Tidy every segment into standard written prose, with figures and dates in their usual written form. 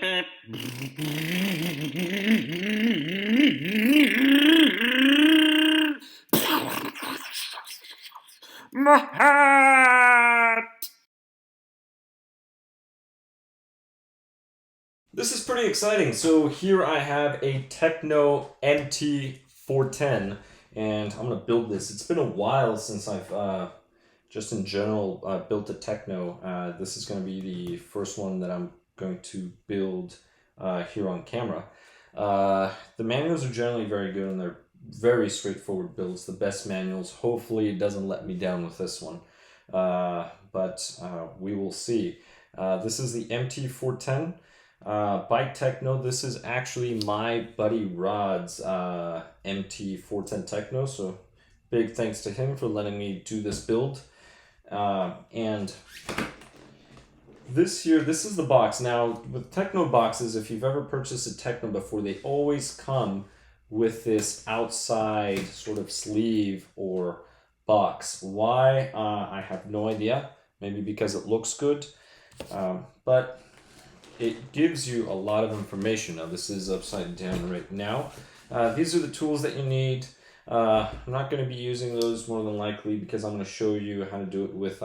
My hat! This is pretty exciting. So here I have a Tekno MT410, and I'm going to build this. It's been a while since I've just in general built a Tekno. This is going to be the first one that I'm going to build here on camera. The manuals are generally very good, and they're very straightforward builds, the best manuals. Hopefully it doesn't let me down with this one, but we will see. This is the MT410 by Tekno. This is actually my buddy Rod's MT410 Tekno, so big thanks to him for letting me do this build. And this is the box. Now, with Tekno boxes, if you've ever purchased a Tekno before, they always come with this outside sort of sleeve or box. Why? I have no idea. Maybe because it looks good, but it gives you a lot of information. Now, this is upside down right now. These are the tools that you need. I'm not going to be using those more than likely because I'm going to show you how to do it with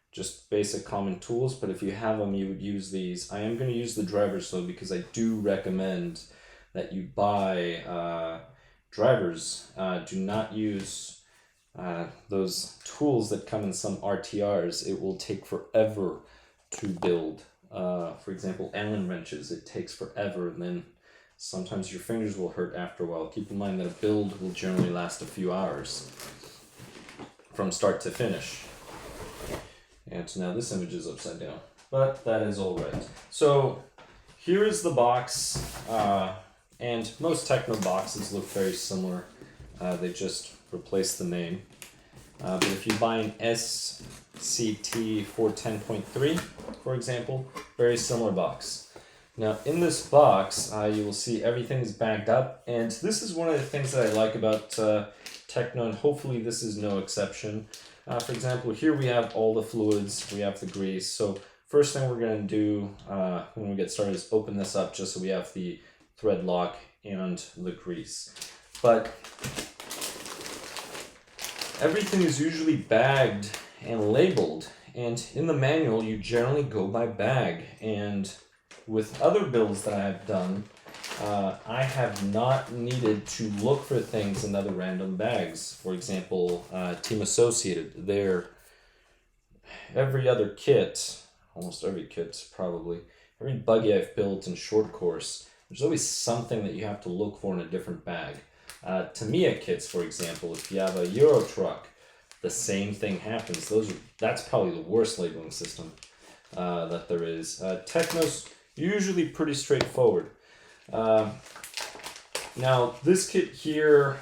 just basic common tools, but if you have them, you would use these. I am going to use the drivers though, because I do recommend that you buy drivers. Do not use those tools that come in some RTRs. It will take forever to build. For example, Allen wrenches, it takes forever, and then sometimes your fingers will hurt after a while. Keep in mind that a build will generally last a few hours from start to finish. And now this image is upside down, but that is all right. So here is the box, and most Tekno boxes look very similar. They just replace the name. But if you buy an SCT 410.3, for example, very similar box. Now in this box, you will see everything is bagged up, and this is one of the things that I like about Tekno, and hopefully this is no exception. For example, here we have all the fluids, we have the grease. So first thing we're going to do when we get started is open this up just so we have the thread lock and the grease. But everything is usually bagged and labeled, and in the manual you generally go by bag. And with other builds that I've done, I have not needed to look for things in other random bags. For example, Team Associated, every other kit, almost every kit probably, every buggy I've built in short course, there's always something that you have to look for in a different bag. Tamiya kits, for example, if you have a Euro truck, the same thing happens. That's probably the worst labeling system that there is. Tekno's usually pretty straightforward. Now this kit here,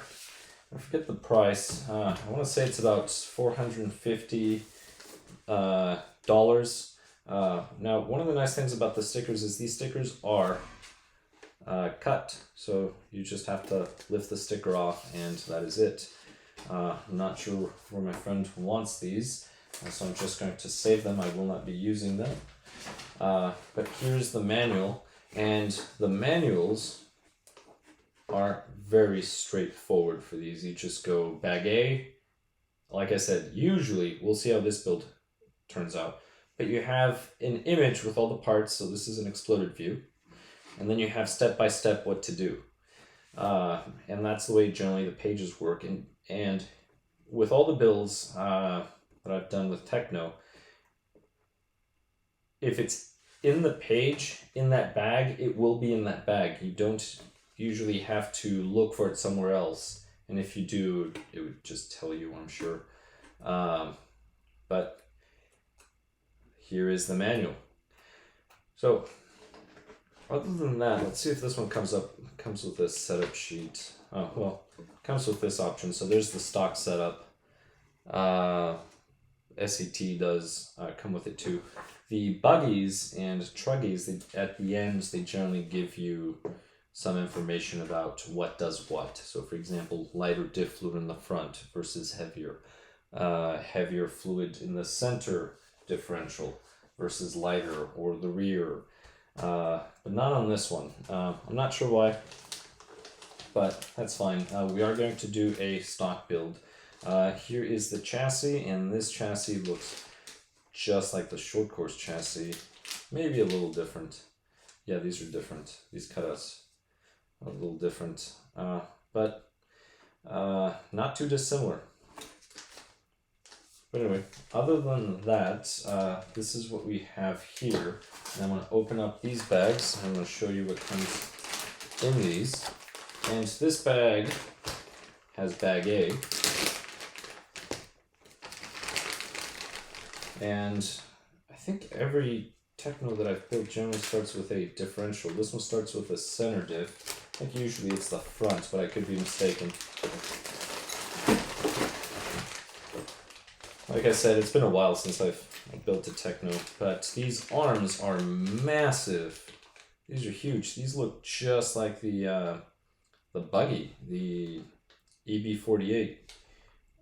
I forget the price. I want to say it's about $450. Now one of the nice things about the stickers is these stickers are cut, so you just have to lift the sticker off and that is it. I'm not sure where my friend wants these, so I'm just going to save them. I will not be using them. But here's the manual, and the manuals are very straightforward for these. You just go bag A. Like I said, usually, we'll see how this build turns out, but you have an image with all the parts, so this is an exploded view, and then you have step by step what to do. And that's the way generally the pages work. And with all the builds that I've done with Tekno, if it's in the page, in that bag, it will be in that bag. You don't usually have to look for it somewhere else. And if you do, it would just tell you, I'm sure. But here is the manual. So other than that, let's see if this one comes with this setup sheet. Oh, well, it comes with this option. So there's the stock setup. SCT does come with it too. The buggies and truggies, at the end, they generally give you some information about what does what. So for example, lighter diff fluid in the front versus heavier. Heavier fluid in the center differential versus lighter or the rear. but not on this one. I'm not sure why, but that's fine. We are going to do a stock build. Here is the chassis, and this chassis looks just like the short course chassis, maybe a little different. Yeah, these are different. These cutouts are a little different, but not too dissimilar. But anyway, other than that, this is what we have here. And I'm going to open up these bags. I'm going to show you what comes in these. And this bag has bag A. And I think every Tekno that I've built generally starts with a differential. This one starts with a center diff. I think usually it's the front, but I could be mistaken. Like I said, it's been a while since I've built a Tekno, but these arms are massive. These are huge. These look just like the buggy, the EB48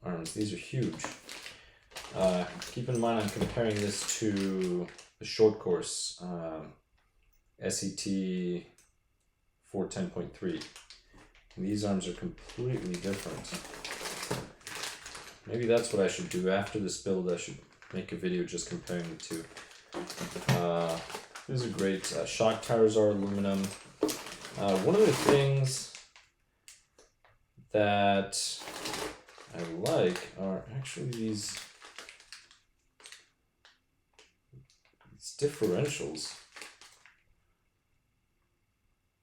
arms. These are huge. Keep in mind I'm comparing this to the short course SET 410.3. These arms are completely different. Maybe that's what I should do after this build. I should make a video just comparing the two. These are great. Shock tires are aluminum. One of the things that I like are actually these differentials.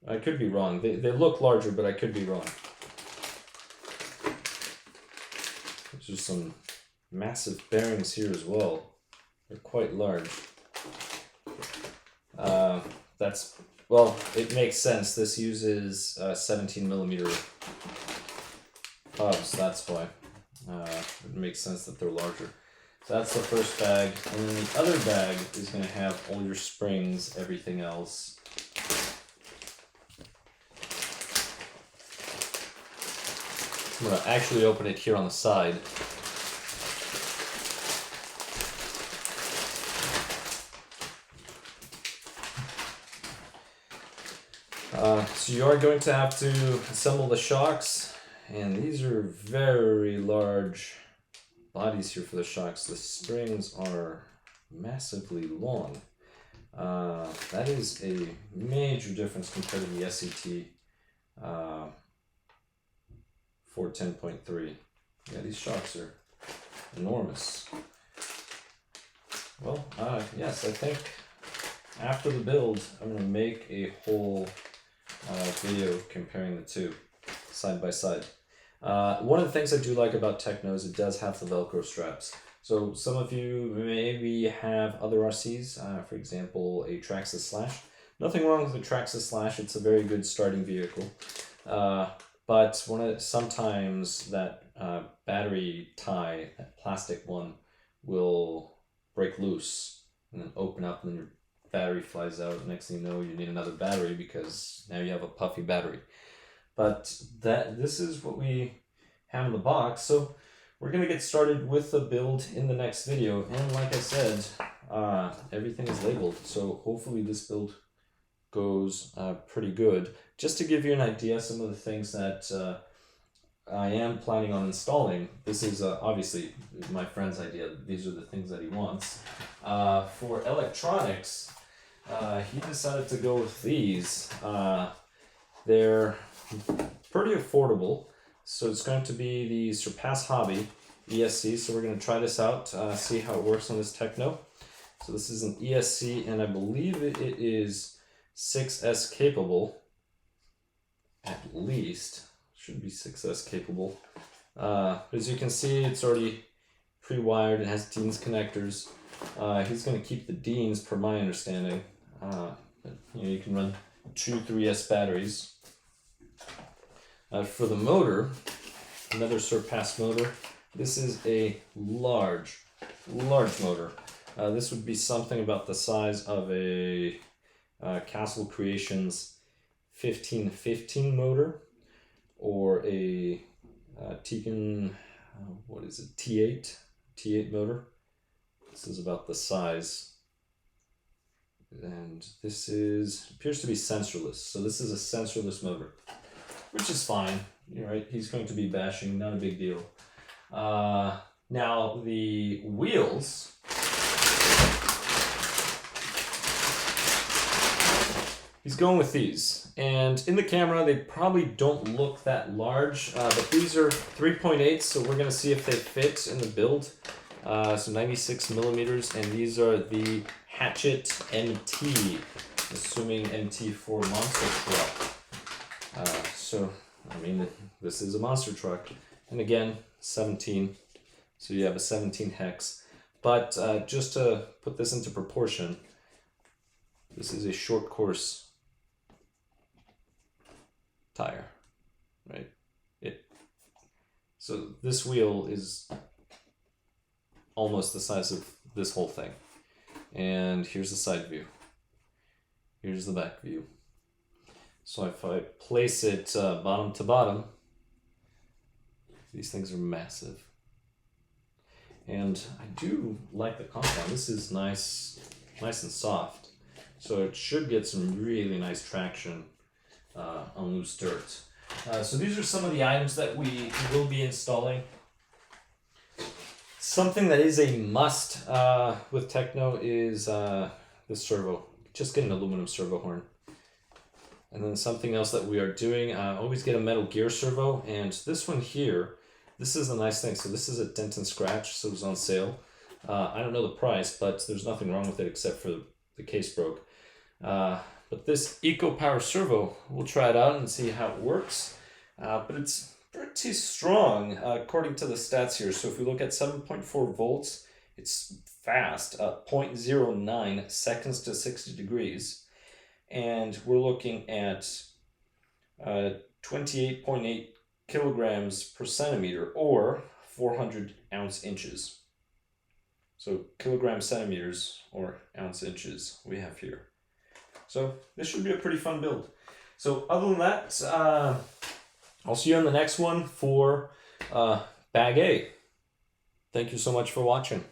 I could be wrong. They look larger, but I could be wrong. There's some massive bearings here as well. They're quite large. Well, it makes sense. This uses 17 millimeter hubs. That's why. It makes sense that they're larger. So that's the first bag. And then the other bag is going to have all your springs, everything else. I'm going to actually open it here on the side. So you are going to have to assemble the shocks, and these are very large bodies here for the shocks. The springs are massively long. That is a major difference compared to the SET 410.3. Yeah, these shocks are enormous. Well, yes, I think after the build, I'm going to make a whole video comparing the two side by side. One of the things I do like about Tekno is it does have the Velcro straps. So some of you maybe have other RCs, for example, a Traxxas Slash. Nothing wrong with the Traxxas Slash, it's a very good starting vehicle. But sometimes that battery tie, that plastic one, will break loose and then open up, and then your battery flies out. Next thing you know, you need another battery because now you have a puffy battery. But this is what we have in the box. So we're going to get started with the build in the next video. And like I said, everything is labeled. So hopefully this build goes pretty good. Just to give you an idea, some of the things that I am planning on installing. This is obviously my friend's idea. These are the things that he wants. For electronics, he decided to go with these. They're pretty affordable. So it's going to be the Surpass Hobby ESC. So we're going to try this out, see how it works on this Tekno. So this is an ESC, and I believe it is 6S capable. At least. Should be 6S capable. As you can see, it's already pre-wired. It has Dean's connectors. He's going to keep the Dean's, per my understanding. But, you can run 2 3S batteries. For the motor, another Surpass motor. This is a large motor. This would be something about the size of a Castle Creations 1515 motor, or a Tekin, what is it, T8 motor. This is about the size And this appears to be sensorless. So this is a sensorless motor, which is fine. You're right, he's going to be bashing, not a big deal. Now the wheels, he's going with these. And in the camera, they probably don't look that large, but these are 3.8, so we're gonna see if they fit in the build. So 96 millimeters, and these are the Hatchet MT, assuming MT for monster truck. So, I mean, this is a monster truck. And again, 17, so you have a 17 hex. But just to put this into proportion, this is a short course tire, right? So this wheel is almost the size of this whole thing. And here's the side view. Here's the back view. So if I place it bottom to bottom, these things are massive. And I do like the compound. This is nice and soft. So it should get some really nice traction on loose dirt. So these are some of the items that we will be installing. Something that is a must with Tekno is the servo. Just get an aluminum servo horn. And then something else that we are doing, always get a metal gear servo. And this one here, this is a nice thing. So this is a dent and scratch, so it was on sale. I don't know the price, but there's nothing wrong with it except for the case broke. But this Power Servo, we'll try it out and see how it works. But it's pretty strong according to the stats here. So if we look at 7.4 volts, it's fast, 0.09 seconds to 60 degrees. And we're looking at 28.8 kilograms per centimeter, or 400 ounce inches. So kilogram centimeters or ounce inches we have here. So this should be a pretty fun build. So other than that, I'll see you on the next one for Bag A. Thank you so much for watching.